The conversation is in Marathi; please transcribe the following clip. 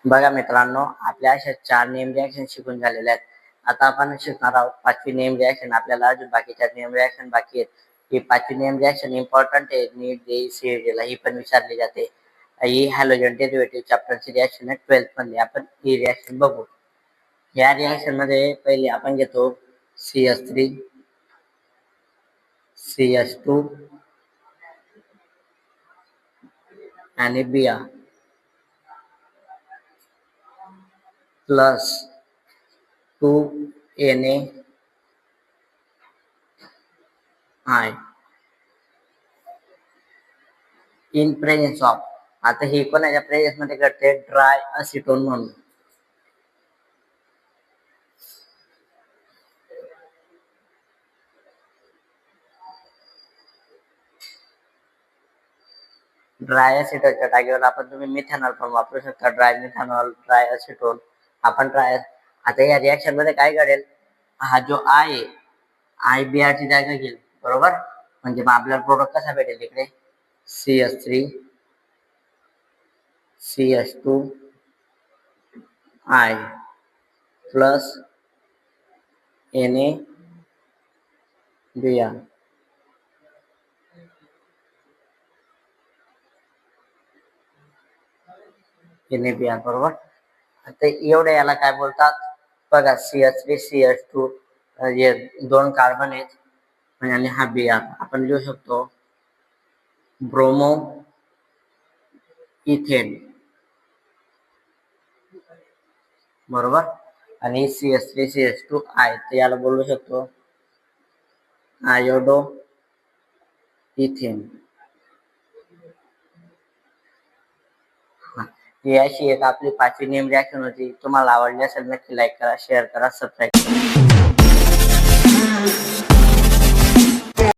बघा मित्रांनो, आपल्या अशा 4 नेम रिॲक्शन शिकून झालेल्या आहेत. आता आपण शिकणार आहोत 5वी नेम रिॲक्शन. आपल्याला अजून बाकीच्या नेम रिॲक्शन बाकी आहेत. ही 5वी नेम रिॲक्शन इम्पॉर्टंट आहे. नीट जेईई सीईटीला ही पण विचारली जाते. ही हॅलोजन डेरिव्हेटिव्ह चॅप्टरची रिॲक्शन आहे 12th मधली. आपण ही रिॲक्शन बघू. या रिॲक्शन मध्ये पहिले आपण घेतो CH3 CH2 आणि Br plus 2NaI in presence of. आता हे कोणाच्या प्रेझेन्स मध्ये घडते? ड्राय असिटोन म्हणून. ड्राय असिटोनच्या जागेवर आपण तुम्ही मिथेनॉल पण वापरू शकता. Dry methanol, dry acetone. आपण ड्राय. आता या रिॲक्शन मध्ये काय घडेल? हा जो आहे Br ची जागा घेईल, बरोबर. म्हणजे मग आपल्याला प्रोडक्ट कसा भेटेल इकडे? CH3 CH2 plus NaBr. NaBr बरोबर. आता एवढ्या याला काय बोलतात बघा? CH3 CH2 हे 2 कार्बन आहेत आणि हा Br. आपण लिहू शकतो ब्रोमो इथेन, बरोबर. आणि CH3 CH2 तर याला बोलू शकतो आयोडो इथेन. ही अशी एक आपली 5वी नेम रिॲक्शन होती. तुम्हाला आवडली असेल नक्की लाईक करा, शेअर करा, सबस्क्राईब करा.